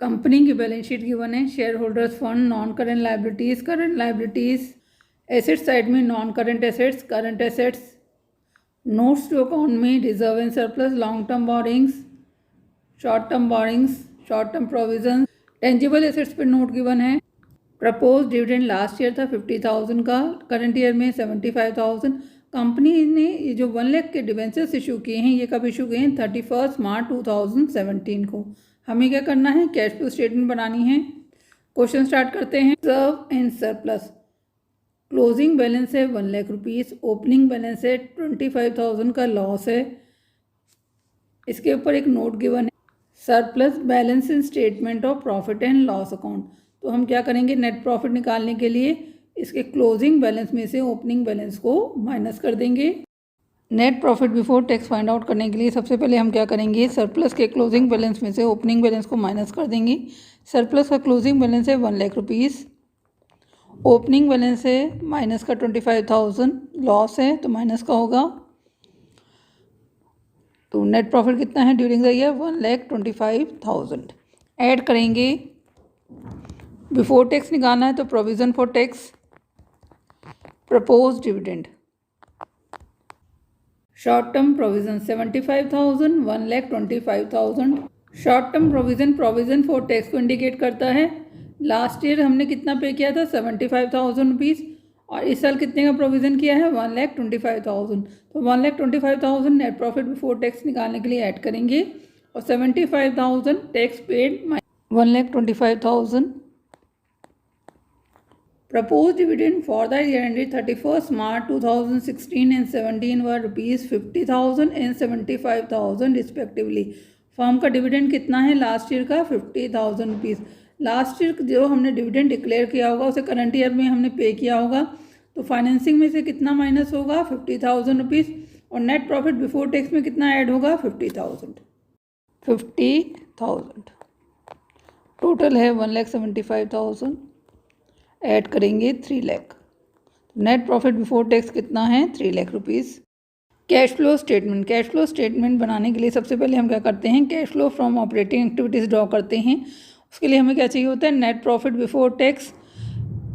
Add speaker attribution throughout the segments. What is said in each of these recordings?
Speaker 1: Company की balance sheet given है, share holders fund, non current liabilities, asset side में non current assets, notes to account में reserve and surplus, long term borrowings, short term provision, tangible assets पर note given है। Propose dividend last year था 50,000 का, current year में 75,000। Company ने ये जो 1 लाख के डिवेंचर्स इशू किए हैं, ये कब इशू किए हैं? 31 मार्च 2017 को। हमें क्या करना है? कैश फ्लो स्टेटमेंट बनानी है। क्वेश्चन स्टार्ट करते हैं। Reserve and surplus, closing balance है 1 लाख रुपीज़, ओपनिंग बैलेंस है 25,000 का लॉस है। इसके ऊपर एक नोट गिवन है, surplus balance in statement of profit and loss account. तो हम क्या करेंगे? नेट प्रॉफिट निकालने के लिए इसके क्लोजिंग बैलेंस में से ओपनिंग बैलेंस को माइनस कर देंगे। Net profit before tax find out करने के लिए सबसे पहले हम क्या करेंगे? सरप्लस के क्लोजिंग बैलेंस में से ओपनिंग बैलेंस को माइनस कर देंगे। सरप्लस का क्लोजिंग बैलेंस है 1 लाख रुपीज़, ओपनिंग बैलेंस है माइनस का 25,000, लॉस है तो माइनस का होगा। तो नेट प्रॉफिट कितना है ड्यूरिंग द ईयर? 1,25,000। ऐड करेंगे, बिफोर टैक्स निकालना है तो provision for tax, propose dividend, short term provision 75,000, 1,25,000। Short term provision for tax को इंडिकेट करता है। लास्ट ईयर हमने कितना पे किया था? 75,000 रुपीज़, और इस साल कितने का प्रोविज़न किया है? 1,25,000। तो 1,25,000 नेट प्रॉफिट बिफोर टैक्स निकालने के लिए ऐड करेंगे, और 75,000 tax paid 1,25,000। Proposed dividend for the year ended 31st March 2016 and 17 were rupees 50,000 and 75,000 respectively. Firm का डिविडेंड कितना है लास्ट ईयर का? 50,000 रुपीज़। लास्ट ईयर जो हमने डिविडेंड डिक्लेयर किया होगा उसे करंट ईयर में हमने पे किया होगा, तो फाइनेंसिंग में से कितना माइनस होगा? 50,000 रुपीज़, और नेट प्रॉफिट बिफोर टैक्स में कितना ऐड होगा? 50,000। टोटल है 1,75,000, ऐड करेंगे 3 lakh. Net profit before tax कितना है? 3 lakh rupees. Cash flow statement बनाने के लिए सबसे पहले हम क्या करते हैं? Cash flow from operating activities draw करते हैं। उसके लिए हमें क्या चाहिए होता है? Net profit before tax.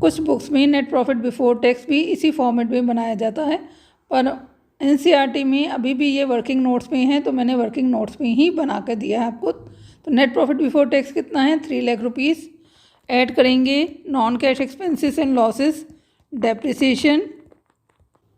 Speaker 1: कुछ बुक्स में नेट प्रॉफिट बिफोर टैक्स भी इसी फॉर्मेट में बनाया जाता है, पर एनसीईआरटी में अभी भी ये वर्किंग नोट्स में है, तो मैंने वर्किंग नोट्स में ही बना कर दिया है आपको। तो नेट प्रॉफिट बिफोर टैक्स कितना है? 3 लाख रुपीज़। ऐड करेंगे non cash expenses and losses, depreciation,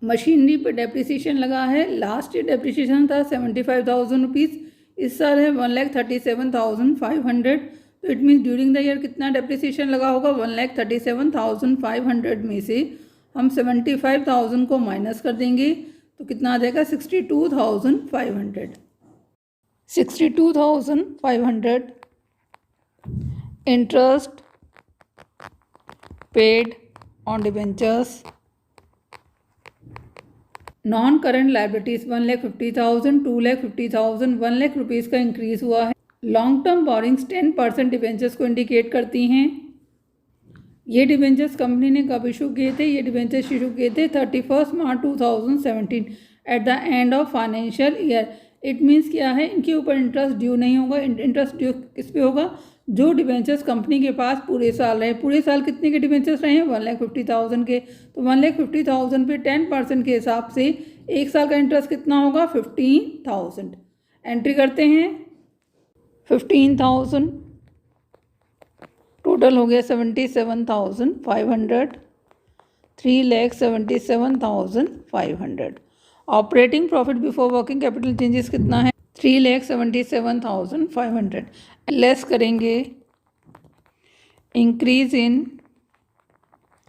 Speaker 1: machinery पर डेप्रिसिएशन लगा है। लास्ट ईयर डेप्रिसिएशन था 75,000 रुपीज़, इस साल है 1,37,500। तो it means during the year कितना डेप्रिसिएशन लगा होगा? 1,37,500 में से हम 75,000 को माइनस कर देंगे, तो कितना आ जाएगा? 62,500। 62,500 interest paid on debentures, non current liabilities 1,50,000, 2,50,000, 1 lakh rupees का इंक्रीज़ हुआ है। लॉन्ग टर्म बोरिंग्स 10% डिबेंचर्स को इंडिकेट करती हैं। ये डिबेंचर्स कंपनी ने कब इशू किए थे? ये डिबेंचर्स इशू किए थे 31 मार्च 2017 at the end of financial year. It means क्या है? इनके ऊपर इंटरेस्ट ड्यू नहीं होगा। इंटरेस्ट ड्यू किस पे होगा? जो डिबेंचर्स कंपनी के पास पूरे साल रहे। पूरे साल कितने के डिबेंचर्स रहे हैं? 1,50,000 के। तो 1,50,000 पे 10% के हिसाब से एक साल का इंटरेस्ट कितना होगा? 15,000। एंट्री करते हैं 15,000, टोटल हो गया 77,500, 3,77,500। Operating profit before working capital changes कितना है? 3,77,500। लेस करेंगे increase in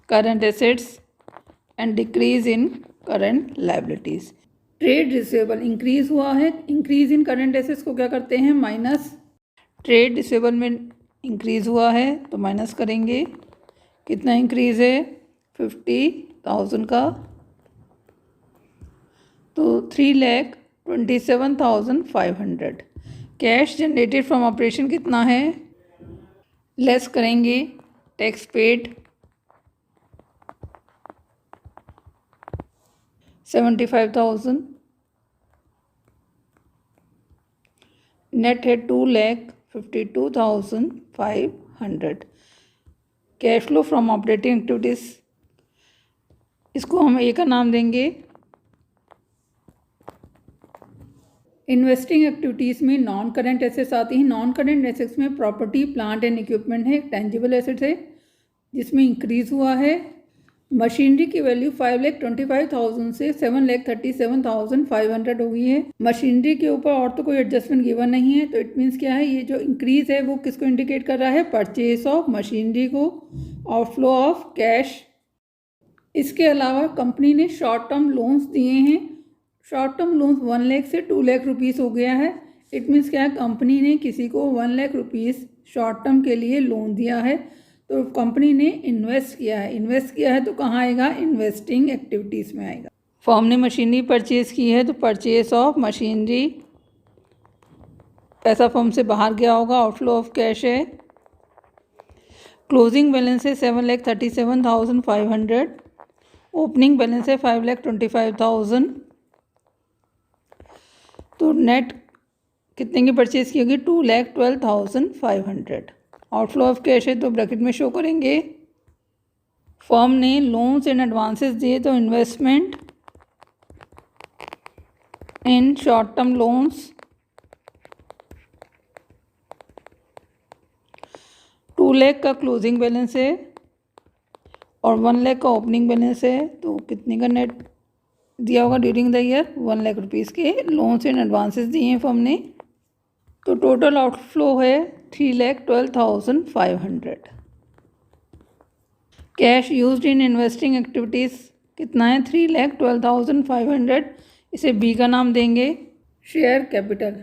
Speaker 1: current assets and decrease in current liabilities. Trade receivable increase हुआ है। इंक्रीज इन करंट एसेट्स को क्या करते हैं? माइनस। ट्रेड रिसीवेबल में इंक्रीज हुआ है तो माइनस करेंगे। कितना इंक्रीज है? 50,000 का, तो 3,27,500। कैश जनरेटेड फ्रॉम ऑपरेशन कितना है? लेस करेंगे टैक्स पेड 75,000, नेट है 2,50,000। 52,500। Cash flow from operating activities, इसको हम ए का नाम देंगे। इन्वेस्टिंग एक्टिविटीज़ में नॉन करेंट एसेट्स आती हैं। नॉन करेंट एसेट्स में प्रॉपर्टी, प्लांट एंड इक्विपमेंट है, टेंजिबल एसेट्स है जिसमें इंक्रीज़ हुआ है। मशीनरी की वैल्यू 5,25,000 से 7,37,500 हो गई है। मशीनरी के ऊपर और तो कोई एडजस्टमेंट गिवन नहीं है, तो इट मीन्स क्या है, ये जो इंक्रीज़ है वो किसको इंडिकेट कर रहा है, परचेज ऑफ मशीनरी को, आउटफ्लो ऑफ कैश। इसके अलावा कंपनी ने शॉर्ट टर्म लोन्स दिए हैं। शॉर्ट टर्म लोन्स 1 लाख से 2 लाख रुपीज़ हो गया है। इट मीन्स क्या है, कंपनी ने किसी को 1 लाख रुपीज़ शॉर्ट टर्म के लिए लोन दिया है, तो कंपनी ने इन्वेस्ट किया है। इन्वेस्ट किया है तो कहाँ आएगा, इन्वेस्टिंग एक्टिविटीज़ में आएगा। फर्म ने मशीनरी परचेज़ की है तो परचेज ऑफ मशीनरी, पैसा फर्म से बाहर गया होगा, आउटफ्लो ऑफ कैश है। क्लोजिंग बैलेंस है 7,37,500, ओपनिंग बैलेंस है 5,25,000। तो नेट कितने की परचेज़ की होगी, 2,12,500। आउटफ्लो ऑफ कैश है तो ब्रैकेट में शो करेंगे। फर्म ने लोन्स एंड एडवांसेस दिए तो investment in short term loans, 2 lakh का क्लोजिंग बैलेंस है और 1 लाख का ओपनिंग बैलेंस है, तो कितने का नेट दिया होगा during the year, 1 lakh rupees के लोन्स एंड एडवांसेस दिए हैं फर्म ने। तो टोटल आउटफ्लो है 3,12,500। Cash used in investing activities कितना है, 3,12,500। इसे बी का नाम देंगे। शेयर कैपिटल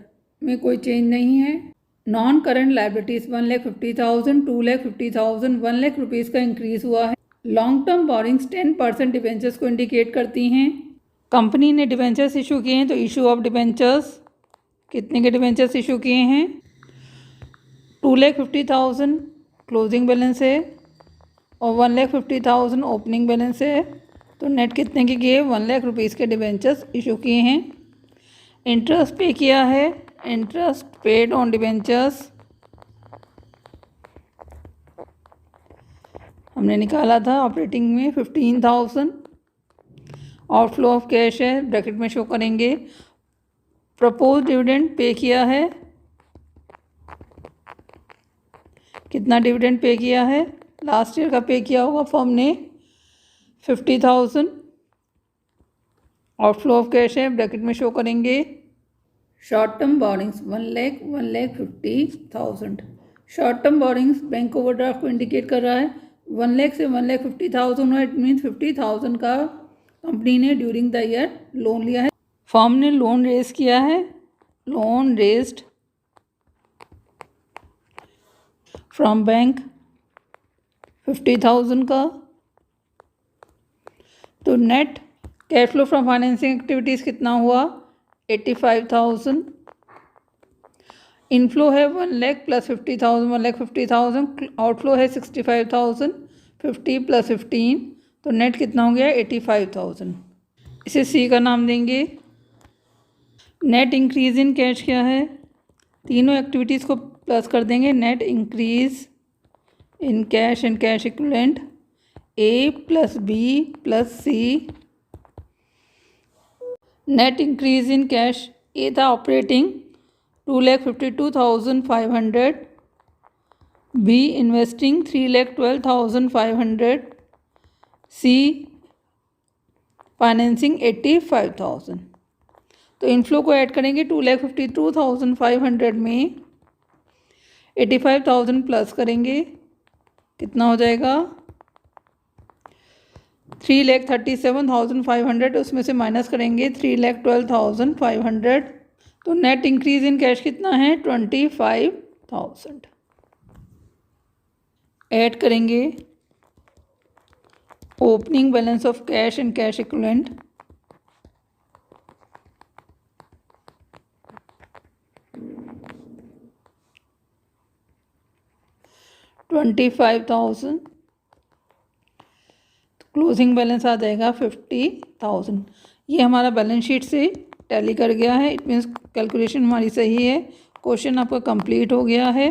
Speaker 1: में कोई चेंज नहीं है। Non current liabilities 1,50,000, 2,50,000, 1 lakh rupees का इंक्रीज़ हुआ है। लॉन्ग टर्म बोरिंग्स 10% डिबेंचर्स को इंडिकेट करती हैं। कंपनी ने डिबेंचर्स इशू किए हैं तो इशू ऑफ डिबेंचर्स, कितने के डिबेंचर्स इशू किए हैं, 2,50,000 क्लोजिंग बैलेंस है और 1,50,000 ओपनिंग बैलेंस है, तो नेट कितने के किए, 1 लाख रुपीज़ के डिबेंचर्स इशू किए हैं। इंटरेस्ट पे किया है, इंटरेस्ट पेड ऑन डिबेंचर्स हमने निकाला था ऑपरेटिंग में 15,000। आउटफ्लो ऑफ कैश है, ब्रैकेट में शो करेंगे। प्रपोज डिविडेंड पे किया है, कितना डिविडेंड पे किया है, लास्ट ईयर का पे किया होगा फर्म ने 50,000। आउटफ्लो ऑफ कैश है, ब्रैकेट में शो करेंगे। Short term borrowings 1 lakh 1,50,000। Short term borrowings bank overdraft को इंडिकेट कर रहा है। 1 लाख से 1,50,000 है, इट मीन्स 50,000 का कंपनी ने ड्यूरिंग द ईयर लोन लिया है। फर्म ने लोन रेज किया है, लोन रेज्ड फ्रॉम बैंक 50,000 का। तो net cash flow from financing activities कितना हुआ, 85,000। इनफ्लो है 1 लाख प्लस 50,000, 1,50,000। आउटफ्लो है 65,000, 50 प्लस 15, तो नेट कितना हो गया, 85,000। इसे सी का नाम देंगे। नेट इंक्रीज इन कैश क्या है, तीनों एक्टिविटीज़ को प्लस कर देंगे। Net increase in cash and cash equivalent, A plus B plus C. Net increase in cash, A था operating 2,52,500, B investing 3,12,500, C financing 85,000। तो इनफ्लो को ऐड करेंगे, 2,52,500 में 85,000 प्लस करेंगे, कितना हो जाएगा, 3,37,500। उसमें से माइनस करेंगे 3,12,500, तो नेट इंक्रीज इन कैश कितना है, 25,000। ऐड करेंगे opening balance of cash and cash equivalent, $25,000। Closing balance आ जाएगा 50,000। ये हमारा बैलेंस शीट से टैली कर गया है, इट मीन्स कैलकुलेशन हमारी सही है क्वेश्चन आपका कंप्लीट हो गया है।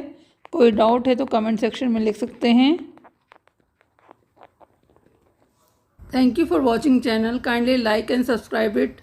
Speaker 1: कोई डाउट है तो कमेंट सेक्शन में लिख सकते हैं। Thank you for watching channel, kindly like and subscribe it.